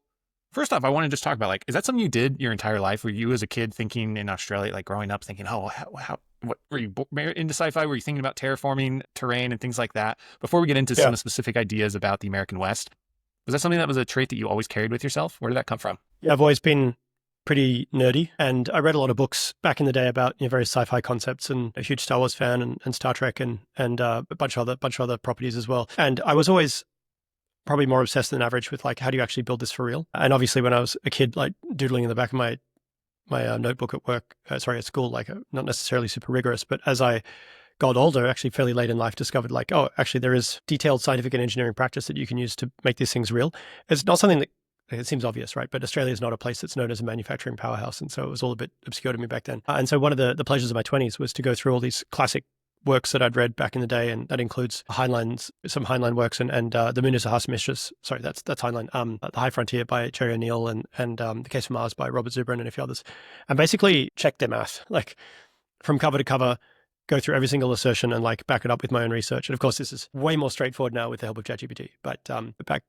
first off, I want to just talk about, is that something you did your entire life? Were you as a kid thinking in Australia, like growing up thinking, what were you into sci-fi? Were you thinking about terraforming terrain and things like that? Before we get into some of the specific ideas about the American West, was that something that was a trait that you always carried with yourself? Where did that come from? Yeah, I've always been pretty nerdy, and I read a lot of books back in the day about various sci-fi concepts, and a huge Star Wars fan, and Star Trek, and a bunch of other properties as well. And I was always probably more obsessed than average with like, how do you actually build this for real? And obviously, when I was a kid, like doodling in the back of my notebook at work, at school, like not necessarily super rigorous, but as I got older, actually fairly late in life, discovered like, oh, actually there is detailed scientific and engineering practice that you can use to make these things real. It's not something that, it seems obvious, right? But Australia is not a place that's known as a manufacturing powerhouse. And so it was all a bit obscure to me back then. And so one of the pleasures of my 20s was to go through all these classic works that I'd read back in the day. And that includes some Heinlein works, and The Moon is a Harsh Mistress. Sorry, that's Heinlein. The High Frontier by Jerry O'Neill, and The Case for Mars by Robert Zubrin and a few others. And basically check their math, like from cover to cover, go through every single assertion and like back it up with my own research. And of course, this is way more straightforward now with the help of ChatGPT. But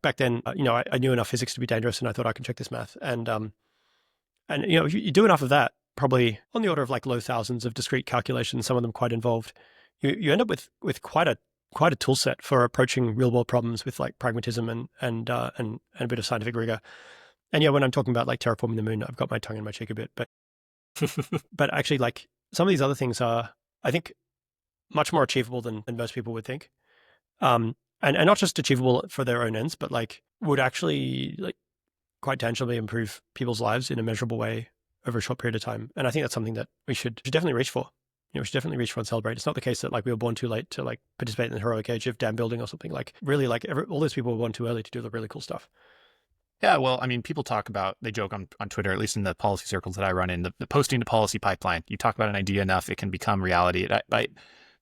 back then, I knew enough physics to be dangerous, and I thought I can check this math. And if you do enough of that, probably on the order of like low thousands of discrete calculations, some of them quite involved, you end up with quite a tool set for approaching real world problems with like pragmatism and a bit of scientific rigor. And when I'm talking about like terraforming the moon, I've got my tongue in my cheek a bit, but but actually, like some of these other things are, I think, much more achievable than most people would think. And not just achievable for their own ends, but like would actually like quite tangibly improve people's lives in a measurable way over a short period of time. And I think that's something that we should definitely reach for. We should definitely reach for and celebrate. It's not the case that like we were born too late to like participate in the heroic age of dam building or something. Like really, like all those people were born too early to do the really cool stuff. Yeah, well, I mean, people talk about, they joke on Twitter, at least in the policy circles that I run in, the posting to policy pipeline. You talk about an idea enough, it can become reality.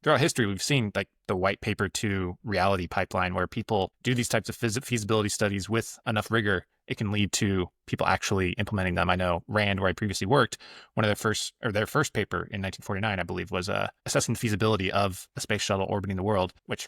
Throughout history, we've seen like the white paper to reality pipeline, where people do these types of feasibility studies with enough rigor, it can lead to people actually implementing them. I know Rand, where I previously worked, their first paper in 1949, I believe, was assessing the feasibility of a space shuttle orbiting the world, which,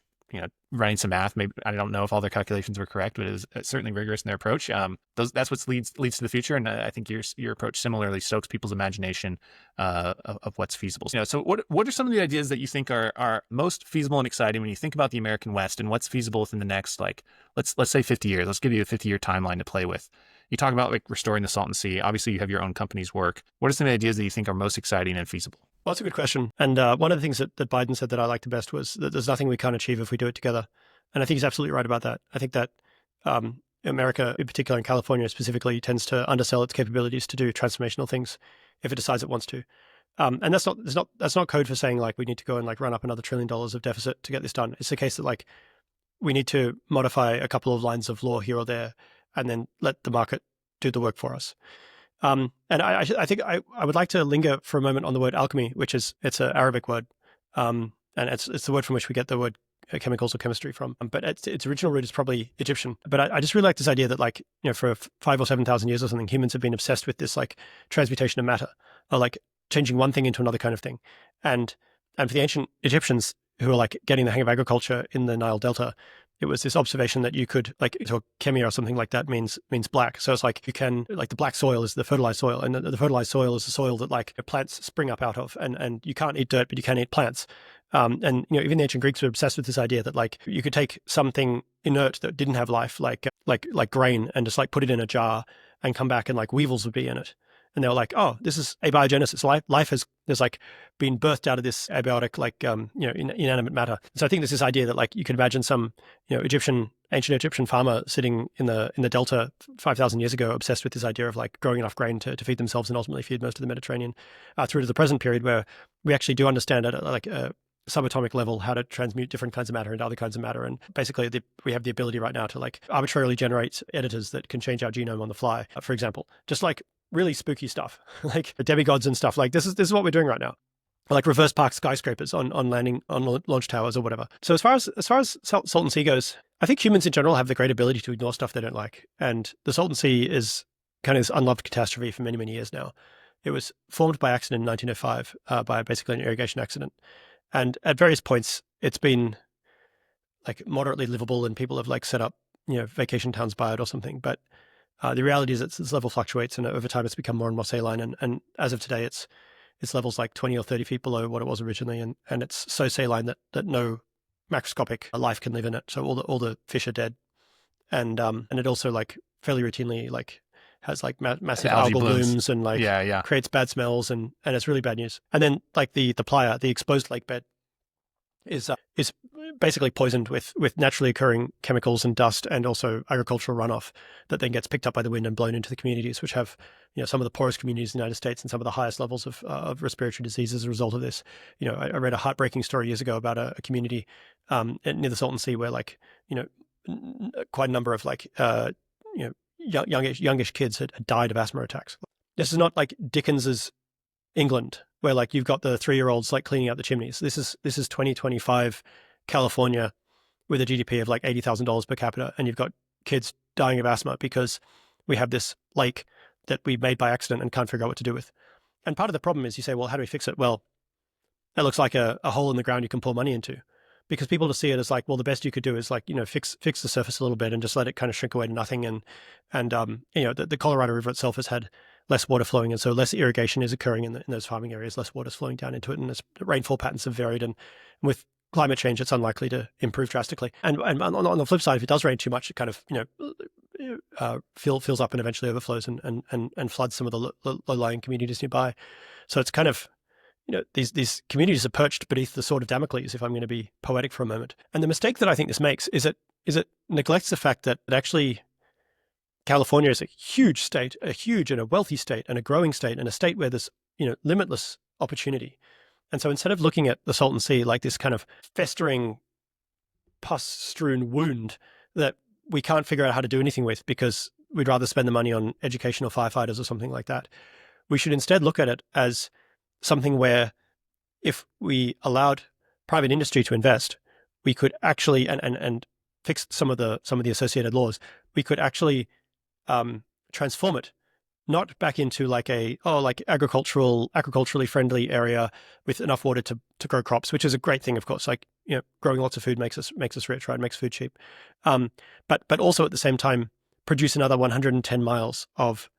running some math, maybe, I don't know if all their calculations were correct, but it is certainly rigorous in their approach. That's what leads to the future. And I think your approach similarly stokes people's imagination of what's feasible. So what are some of the ideas that you think are most feasible and exciting when you think about the American West, and what's feasible within the next, like, let's say 50 years? Let's give you a 50-year timeline to play with. You talk about like restoring the Salton Sea. Obviously, you have your own company's work. What are some of the ideas that you think are most exciting and feasible? Well, that's a good question. And one of the things that Biden said that I liked the best was that there's nothing we can't achieve if we do it together. And I think he's absolutely right about that. I think that America, in particular, in California specifically, tends to undersell its capabilities to do transformational things if it decides it wants to. And that's not code for saying like we need to go and like run up another $1 trillion of deficit to get this done. It's the case that like we need to modify a couple of lines of law here or there, and then let the market do the work for us. And I think I would like to linger for a moment on the word alchemy, which it's an Arabic word, and it's the word from which we get the word chemicals or chemistry from. But its original root is probably Egyptian. But I just really like this idea that like for 5,000 or 7,000 years or something, humans have been obsessed with this like transmutation of matter, or like changing one thing into another kind of thing. And for the ancient Egyptians who were like getting the hang of agriculture in the Nile Delta, it was this observation that you could like, so chemia or something like that means black. So it's like you can, like the black soil is the fertilized soil, and the fertilized soil is the soil that like plants spring up out of, and you can't eat dirt, but you can eat plants. And even the ancient Greeks were obsessed with this idea that like you could take something inert that didn't have life, like grain, and just like put it in a jar and come back and like weevils would be in it. And they were like, oh, this is abiogenesis. Life has like been birthed out of this abiotic, like, inanimate matter. So I think there's this idea that like you could imagine some, ancient Egyptian farmer sitting in the Delta 5,000 years ago, obsessed with this idea of like growing enough grain to feed themselves and ultimately feed most of the Mediterranean, through to the present period where we actually do understand at a subatomic level how to transmute different kinds of matter into other kinds of matter. And basically we have the ability right now to like arbitrarily generate editors that can change our genome on the fly, for example, just like really spooky stuff, like demigods and stuff. Like this is what we're doing right now, like reverse park skyscrapers on launch towers or whatever. So as far as Salton Sea goes, I think humans in general have the great ability to ignore stuff they don't like. And the Salton Sea is kind of this unloved catastrophe for many, many years now. It was formed by accident in 1905, by basically an irrigation accident. And at various points, it's been like moderately livable, and people have like set up, vacation towns by it or something. But the reality is its level fluctuates, and over time it's become more and more saline. And as of today, its level's like 20 or 30 feet below what it was originally. And it's so saline that no macroscopic life can live in it. So all the fish are dead. And it also like fairly routinely like has like massive algae algal blooms. blooms and like Yeah. creates bad smells, and it's really bad news. And then like the playa, the exposed lake bed, is basically poisoned with naturally occurring chemicals and dust, and also agricultural runoff that then gets picked up by the wind and blown into the communities, which have some of the poorest communities in the United States and some of the highest levels of respiratory disease as a result of this. I read a heartbreaking story years ago about a community near the Salton Sea where quite a number of youngish kids had died of asthma attacks. This is not like Dickens's England, where like you've got the 3-year-olds like cleaning out the chimneys. This is 2025 California with a GDP of like $80,000 per capita, and you've got kids dying of asthma because we have this lake that we made by accident and can't figure out what to do with. And part of the problem is you say, well, how do we fix it? Well, it looks like a hole in the ground you can pour money into, because people just see it as like, well, the best you could do is like, fix the surface a little bit and just let it kind of shrink away to nothing. And the Colorado River itself has had less water flowing, and so less irrigation is occurring in those farming areas, less water is flowing down into it, and the rainfall patterns have varied, and with climate change, it's unlikely to improve drastically. And on the flip side, if it does rain too much, it kind of fills up and eventually overflows and floods some of the low-lying communities nearby. So it's kind of these communities are perched beneath the sword of Damocles, if I'm going to be poetic for a moment. And the mistake that I think this makes is it neglects the fact that actually California is a huge state, a huge and a wealthy state and a growing state, and a state where there's limitless opportunity. And so instead of looking at the Salton Sea like this kind of festering, pus-strewn wound that we can't figure out how to do anything with because we'd rather spend the money on education or firefighters or something like that, we should instead look at it as something where if we allowed private industry to invest, we could actually and fix some of the associated laws, we could actually transform it, not back into like agriculturally friendly area with enough water to grow crops, which is a great thing, of course. Like growing lots of food makes us rich, right? Makes food cheap, but also at the same time produce another 110 miles of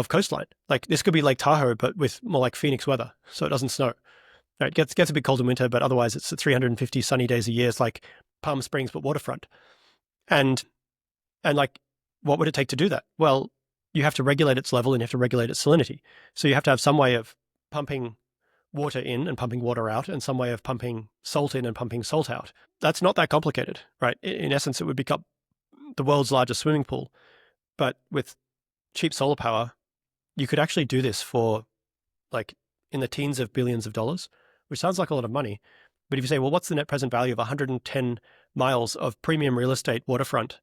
coastline. Like this could be Lake Tahoe, but with more like Phoenix weather, so it doesn't snow. It gets a bit cold in winter, but otherwise it's 350 sunny days a year. It's like Palm Springs, but waterfront. And like, what would it take to do that? Well, you have to regulate its level and you have to regulate its salinity. So you have to have some way of pumping water in and pumping water out, and some way of pumping salt in and pumping salt out. That's not that complicated, right? In essence, it would become the world's largest swimming pool. But with cheap solar power, you could actually do this for like in the teens of billions of dollars, which sounds like a lot of money. But if you say, well, what's the net present value of 110 miles of premium real estate waterfront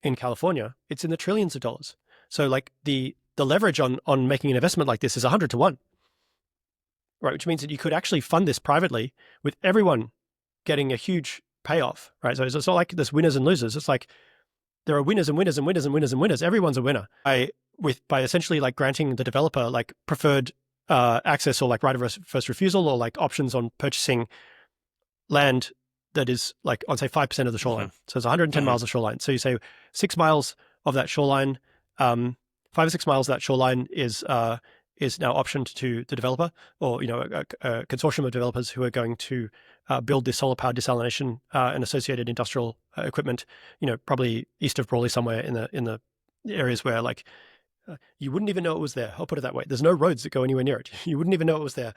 in California? It's in the trillions of dollars. So like the leverage on making an investment like this is 100 to 1, right? Which means that you could actually fund this privately with everyone getting a huge payoff, right? So it's not like there's winners and losers. It's like there are winners and winners and winners and winners and winners. Everyone's a winner by essentially like granting the developer like preferred access or like right of first refusal or like options on purchasing land that is like on say 5% of the shoreline. Mm-hmm. So it's 110 miles of shoreline. So you say 6 miles of that shoreline, 5 or 6 miles of that shoreline is now optioned to the developer, or a consortium of developers who are going to build this solar powered desalination and associated industrial equipment. Probably east of Brawley somewhere in the areas where like you wouldn't even know it was there. I'll put it that way. There's no roads that go anywhere near it. You wouldn't even know it was there.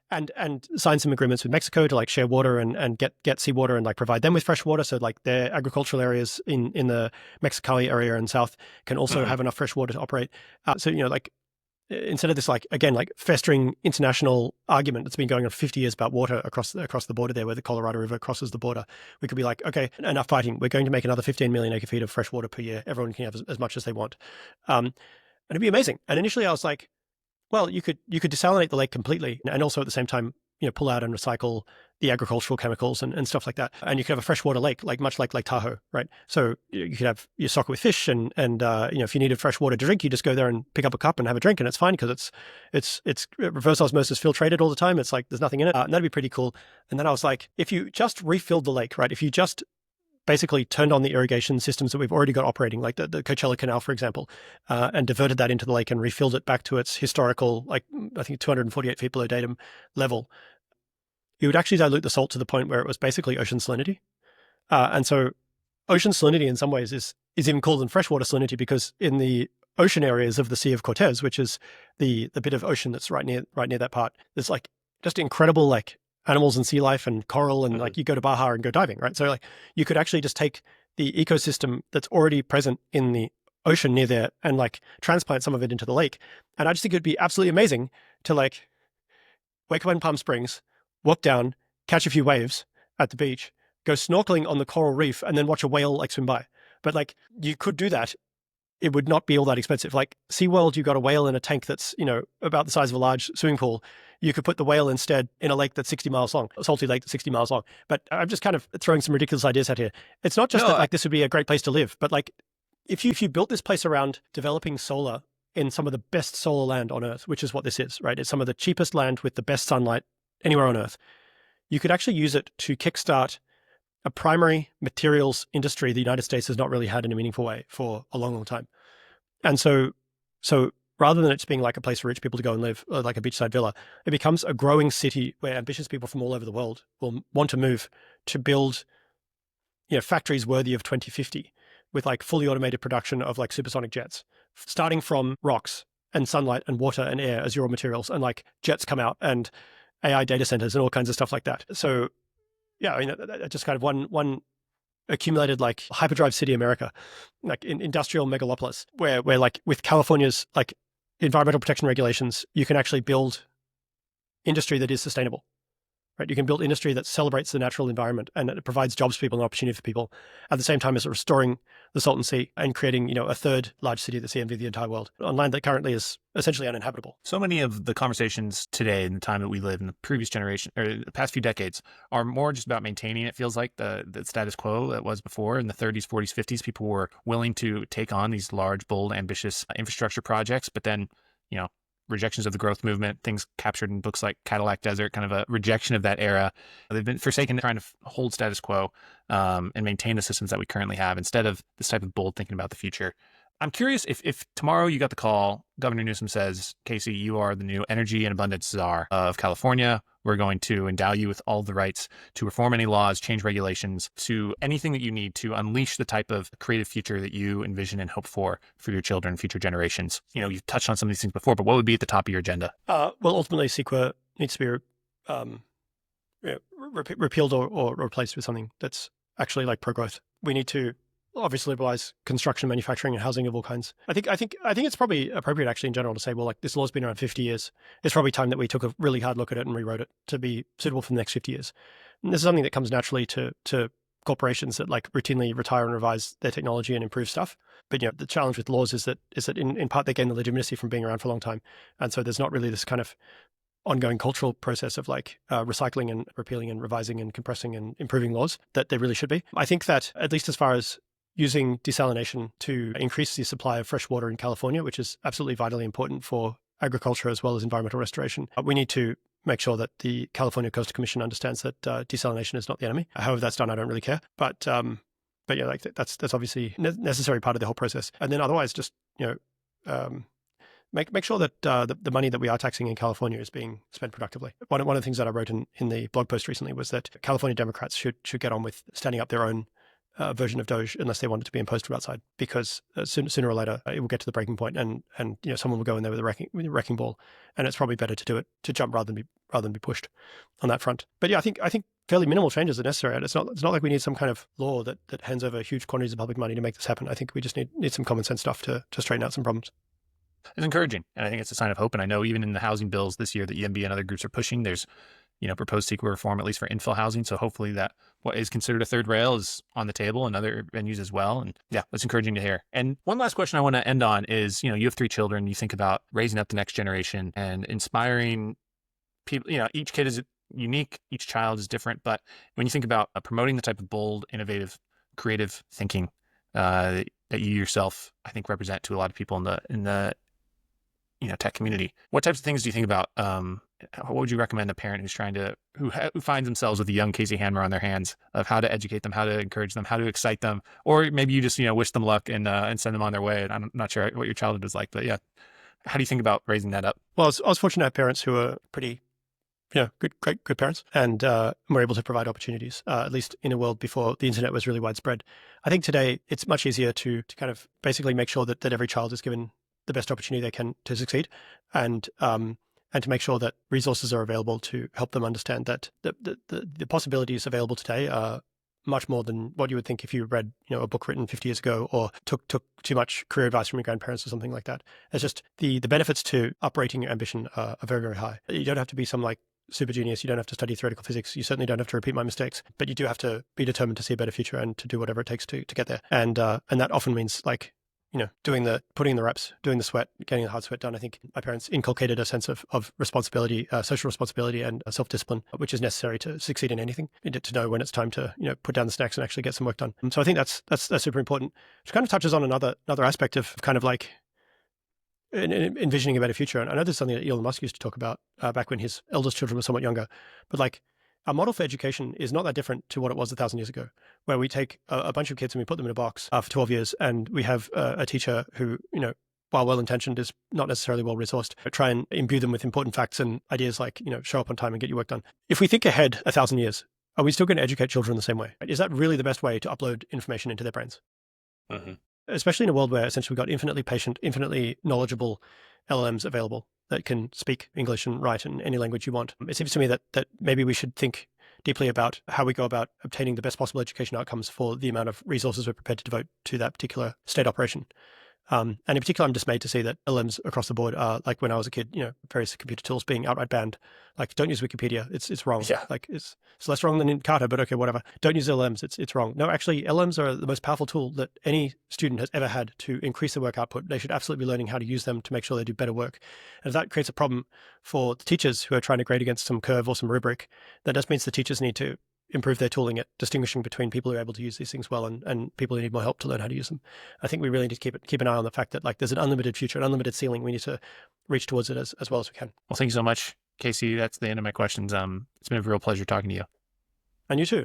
And sign some agreements with Mexico to like share water and get seawater and like provide them with fresh water. So like their agricultural areas in the Mexicali area and south can also have enough fresh water to operate. So like instead of this like again like festering international argument that's been going on for 50 years about water across the border there, where the Colorado River crosses the border, we could be like, okay, enough fighting. We're going to make another 15 million acre feet of fresh water per year. Everyone can have as much as they want, and it'd be amazing. And initially I was like, well, you could desalinate the lake completely, and also at the same time, pull out and recycle the agricultural chemicals and stuff like that. And you could have a freshwater lake, like much like Lake Tahoe, right? So you could have your soccer with fish, and if you needed fresh water to drink, you just go there and pick up a cup and have a drink, and it's fine because it's reverse osmosis filtrated all the time. It's like there's nothing in it, and that'd be pretty cool. And then I was like, if you just refilled the lake, right? If you just basically turned on the irrigation systems that we've already got operating, like the Coachella Canal, for example, and diverted that into the lake and refilled it back to its historical, like I think 248 feet below datum level, you would actually dilute the salt to the point where it was basically ocean salinity. And so ocean salinity in some ways is even cooler than freshwater salinity, because in the ocean areas of the Sea of Cortez, which is the bit of ocean that's right near that part. There's like just incredible like animals and sea life and coral, and like you go to Baja and go diving, right? So like you could actually just take the ecosystem that's already present in the ocean near there and like transplant some of it into the lake. And I just think it'd be absolutely amazing to like wake up in Palm Springs, walk down, catch a few waves at the beach, go snorkeling on the coral reef, and then watch a whale like swim by. But like you could do that. It would not be all that expensive. Like SeaWorld, you've got a whale in a tank that's, about the size of a large swimming pool. You could put the whale instead in a lake that's 60 miles long, a salty lake that's 60 miles long. But I'm just kind of throwing some ridiculous ideas out here. It's not just that like this would be a great place to live, but like if you built this place around developing solar in some of the best solar land on Earth, which is what this is, right? It's some of the cheapest land with the best sunlight anywhere on Earth. You could actually use it to kickstart a primary materials industry the United States has not really had in a meaningful way for a long, long time. And so rather than it just being like a place for rich people to go and live, like a beachside villa, it becomes a growing city where ambitious people from all over the world will want to move to build, factories worthy of 2050 with like fully automated production of like supersonic jets, starting from rocks and sunlight and water and air as your raw materials, and like jets come out and AI data centers and all kinds of stuff like that. So yeah, I mean, just kind of one accumulated like hyperdrive city America, like in industrial megalopolis, where like with California's like environmental protection regulations, you can actually build industry that is sustainable, right? You can build industry that celebrates the natural environment and it provides jobs for people and opportunity for people at the same time as restoring the Salton Sea and creating, a third large city that CMV the entire world on land that currently is essentially uninhabitable. So many of the conversations today in the time that we live in the previous generation or the past few decades are more just about maintaining, it feels like, the status quo that was before. In the 30s, 40s, 50s, people were willing to take on these large, bold, ambitious infrastructure projects, but then, rejections of the growth movement, things captured in books like Cadillac Desert, kind of a rejection of that era. They've been forsaken trying to hold status quo and maintain the systems that we currently have instead of this type of bold thinking about the future. I'm curious if tomorrow you got the call, Governor Newsom says, Casey, you are the new energy and abundance czar of California. We're going to endow you with all the rights to reform any laws, change regulations, to anything that you need to unleash the type of creative future that you envision and hope for your children, future generations. You've touched on some of these things before, but what would be at the top of your agenda? Well, ultimately, CEQA needs to be repealed or replaced with something that's actually like pro-growth. We need to obviously liberalize construction, manufacturing, and housing of all kinds. I think it's probably appropriate actually in general to say, well, like this law's been around 50 years. It's probably time that we took a really hard look at it and rewrote it to be suitable for the next 50 years. And this is something that comes naturally to corporations that like routinely retire and revise their technology and improve stuff. But the challenge with laws is that in part they gain the legitimacy from being around for a long time, and so there's not really this kind of ongoing cultural process of like recycling and repealing and revising and compressing and improving laws that there really should be. I think that at least as far as using desalination to increase the supply of fresh water in California, which is absolutely vitally important for agriculture as well as environmental restoration, we need to make sure that the California Coastal Commission understands that desalination is not the enemy. However that's done, I don't really care. But yeah, like that's obviously necessary part of the whole process. And then otherwise, just make sure that the money that we are taxing in California is being spent productively. One of the things that I wrote in the blog post recently was that California Democrats should get on with standing up their own version of Doge unless they want it to be imposed from outside, because sooner or later it will get to the breaking point and someone will go in there with a wrecking ball, and it's probably better to do it to jump rather than be pushed on that front. But yeah, I think fairly minimal changes are necessary, and it's not like we need some kind of law that hands over huge quantities of public money to make this happen. I think we just need some common sense stuff to straighten out some problems. It's encouraging, and I think it's a sign of hope. And I know even in the housing bills this year that EMB and other groups are pushing, there's proposed CEQA reform, at least for infill housing. So hopefully that what is considered a third rail is on the table in other venues as well. And yeah, it's encouraging to hear. And one last question I want to end on is, you have 3 children, you think about raising up the next generation and inspiring people. Each kid is unique, each child is different. But when you think about promoting the type of bold, innovative, creative thinking that you yourself, I think, represent to a lot of people in the tech community, what types of things do you think about? What would you recommend a parent who finds themselves with a young Casey Handmer on their hands, of how to educate them, how to encourage them, how to excite them, or maybe you just wish them luck and send them on their way? And I'm not sure what your childhood was like, but yeah, how do you think about raising that up? Well, I was fortunate to have parents who were pretty, good parents, and were able to provide opportunities, at least in a world before the internet was really widespread. I think today it's much easier to kind of basically make sure that every child is given the best opportunity they can to succeed, and to make sure that resources are available to help them understand that the possibilities available today are much more than what you would think if you read, a book written 50 years ago or took too much career advice from your grandparents or something like that. It's just the benefits to uprating your ambition are very, very high. You don't have to be some like super genius. You don't have to study theoretical physics. You certainly don't have to repeat my mistakes, but you do have to be determined to see a better future and to do whatever it takes to get there. And that often means like, putting in the reps, doing the sweat, getting the hard sweat done. I think my parents inculcated a sense of responsibility, social responsibility and self-discipline, which is necessary to succeed in anything, to know when it's time to, put down the snacks and actually get some work done. So I think that's super important, which kind of touches on another aspect of kind of like envisioning a better future. And I know this is something that Elon Musk used to talk about back when his eldest children were somewhat younger, but like our model for education is not that different to what it was 1,000 years ago, where we take a bunch of kids and we put them in a box for 12 years, and we have a teacher who, while well-intentioned, is not necessarily well-resourced, try and imbue them with important facts and ideas like, show up on time and get your work done. If we think ahead 1,000 years, are we still going to educate children the same way? Is that really the best way to upload information into their brains? Mm-hmm. Especially in a world where essentially we've got infinitely patient, infinitely knowledgeable LLMs available that can speak English and write in any language you want. It seems to me that maybe we should think deeply about how we go about obtaining the best possible education outcomes for the amount of resources we're prepared to devote to that particular state operation. And in particular, I'm dismayed to see that LLMs across the board are, like when I was a kid, various computer tools being outright banned. Like, don't use Wikipedia. It's wrong. Yeah. Like, it's less wrong than in Carter, but okay, whatever. Don't use LLMs. It's wrong. No, actually, LLMs are the most powerful tool that any student has ever had to increase their work output. They should absolutely be learning how to use them to make sure they do better work. And if that creates a problem for the teachers who are trying to grade against some curve or some rubric, that just means the teachers need to improve their tooling at distinguishing between people who are able to use these things well and people who need more help to learn how to use them. I think we really need to keep an eye on the fact that like there's an unlimited future, an unlimited ceiling. We need to reach towards it as well as we can. Well, thank you so much, Casey. That's the end of my questions. It's been a real pleasure talking to you. And you too.